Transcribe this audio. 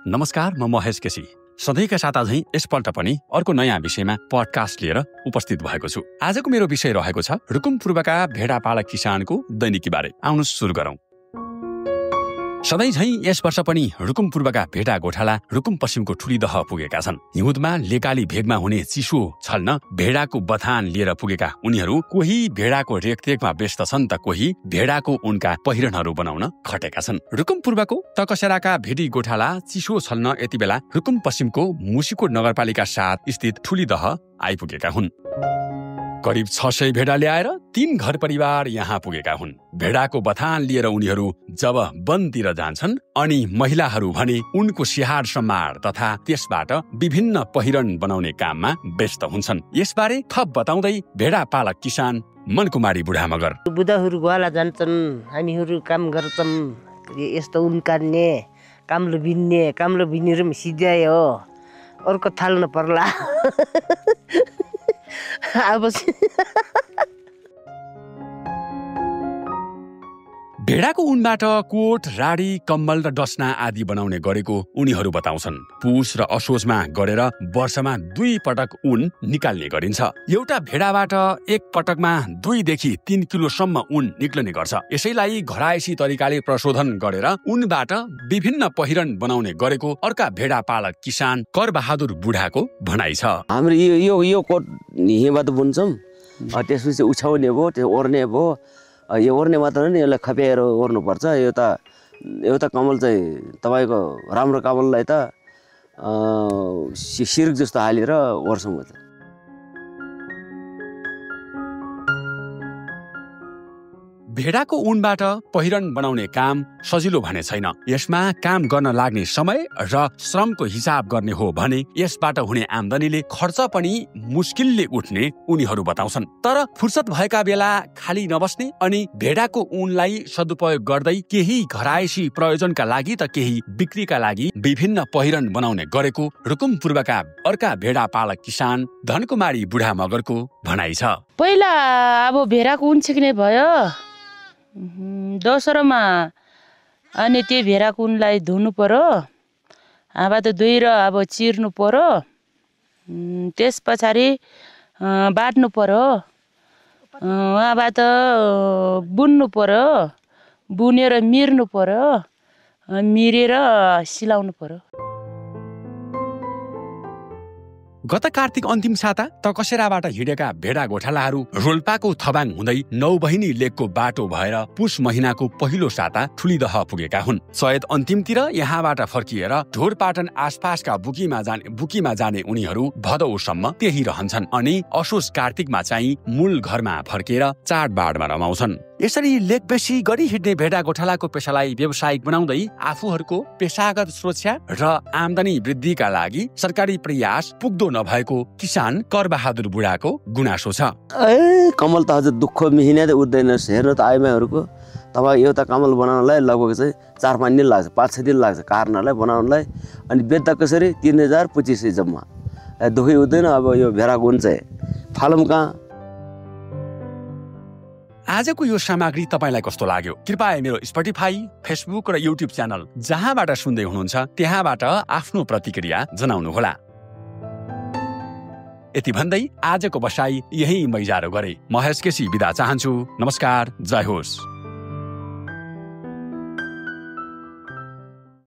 नमस्कार, म महेश केसी। सधैँका साता झैं यसपल्ट पनि अर्को नयाँ विषयमा पडकास्ट लिएर उपस्थित भएको छु। आजको मेरो विषय रहेको छ रुकुम पूर्वका भेडा पालक किसानको दैनिकी बारे। आउनुहोस् सुरु गरौँ। सधैँ झैं यस वर्ष पनि रुकुम पूर्वका भेडा गोठाला रुकुम पश्चिमको ठुलीदह पुगेका छन्। हिउँदमा लेकाली भेगमा हुने चिसो छल्न भेडाको बथान लिएर पुगेका उनीहरू कोही भेडाको रेखदेखमा व्यस्त छन् त कोही भेडाको उनका पहिरनहरू बनाउन खटेका छन्। रुकुम पूर्वको तकसेराका भेडी गोठाला चिसो छल्न यति बेला रुकुम पश्चिमको मुसिकोट नगरपालिका 7 स्थित ठुलीदह आइपुगेका हुन्। करिब 600 भेडा ल्याएर 3 घर परिवार यहाँ पुगेका हुन्। भेडाको बथान लिएर उनीहरू जब वनतिर जान्छन् अनि महिलाहरू भने उनको स्याहार सम्हार तथा त्यसबाट विभिन्न पहिरन बनाउने काममा व्यस्त हुन्छन्। यसबारे थप बताउँदै भेडा पालक किसान मनकुमारी बुढा मगर। बुढाहरू ग्वाला जान्छन्, हामीहरू काम गर्छौँ, यस्तो उन काट्ने, काम्लो बिनेर सिध्यायो, अर्को थाल्नु पर्ला। भेडाको उनबाट कोट, राडी, कम्बल र डसना आदि बनाउने गरेको उनीहरू बताउँछन्। पुस र असोजमा गरेर वर्षमा 2 पटक उन निकाल्ने गरिन्छ। एउटा भेडाबाट एक पटकमा 2 देखि 3 किलोसम्म उन निक्लने गर्छ। यसैलाई घरायसी तरिकाले प्रशोधन गरेर उनबाट विभिन्न पहिरन बनाउने गरेको अर्का भेडा पालक किसान करबहादुर बुढाको भनाइ छ। हाम्रो यो कोट हिउँबाट बुन्छौँ, त्यसपछि उछाउने भयो, त्यो ओर्ने भयो। यो ओर्ने मात्र नि, यसलाई खप्याएर ओर्नुपर्छ। एउटा कमल चाहिँ तपाईँको राम्रो कमललाई त सिर्क जस्तो हालेर ओर्छौँ। भेडाको उनबाट पहिरन बनाउने काम सजिलो भने छैन। यसमा काम गर्न लाग्ने समय र श्रमको हिसाब गर्ने हो भने यसबाट हुने आम्दानीले खर्च पनि मुस्किलले उठ्ने उनीहरू बताउँछन्। तर फुर्सद भएका बेला खाली नबस्ने अनि भेडाको उनलाई सदुपयोग गर्दै केही घरायसी प्रयोजनका लागि त केही बिक्रीका लागि विभिन्न पहिरन बनाउने गरेको रुकुम पूर्वका अर्का भेडा पालक किसान धनकुमारी बुढा मगरको भनाइ छ। पहिला अब भेडाको उन छिक्ने भयो दोस्रोमा, अनि त्यो भेडाको उनलाई धुनु पर्यो, अब त धोएर अब चिर्नु पर्यो, त्यस पछाडि बाट्नु पर्यो, अब त बुन्नु पर्यो, बुनेर मिर्नु पर्यो, मिरेर सिलाउनु पर्यो। गत कार्तिक अन्तिम साता तकसेराबाट हिँडेका भेडा गोठालाहरू रोल्पाको थबाङ हुँदै 9 बहिनी लेकको बाटो भएर पुस महिनाको पहिलो साता ठुलीदह पुगेका हुन्। चैत अन्तिमतिर यहाँबाट फर्किएर ढोरपाटन आसपासका बुकीमा जाने उनीहरू भदौसम्म त्यही रहन्छन् अनि असोज कार्तिकमा चाहिँ मूल घरमा फर्केर चाडबाडमा रमाउँछन्। यसरी लेकबेसी गरी हिँड्ने भेडा गोठालाको पेसालाई व्यावसायिक बनाउँदै आफूहरूको पेशागत सुरक्षा र आम्दानी वृद्धिका लागि सरकारी प्रयास पुग्दो नभएको किसान करबहादुर बुढाको गुनासो छ। कमल त अझ दुःख मिहिने उठ्दैन। हेर्नु त आइमाईहरूको तपाईँ एउटा कमल बनाउनलाई लगभग चाहिँ 4-5 दिन लाग्छ, 5-6 दिन लाग्छ कार्नलाई बनाउनलाई। अनि बेच्दा कसरी 3000-2500 जम्मा दुःखै हुँदैन। अब यो भेडाको उन चाहिँ फालौँ कहाँ। आजको यो सामग्री तपाईलाई कस्तो लाग्यो? कृपया मेरो स्पोटिफाई, फेसबुक र युट्युब च्यानल जहाँबाट सुन्दै हुनुहुन्छ त्यहाँबाट आफ्नो प्रतिक्रिया जनाउनुहोला। यति भन्दै आजको बसाई यही मैजारो गरे। महेश केसी बिदा चाहन्छु। नमस्कार, जय होस्।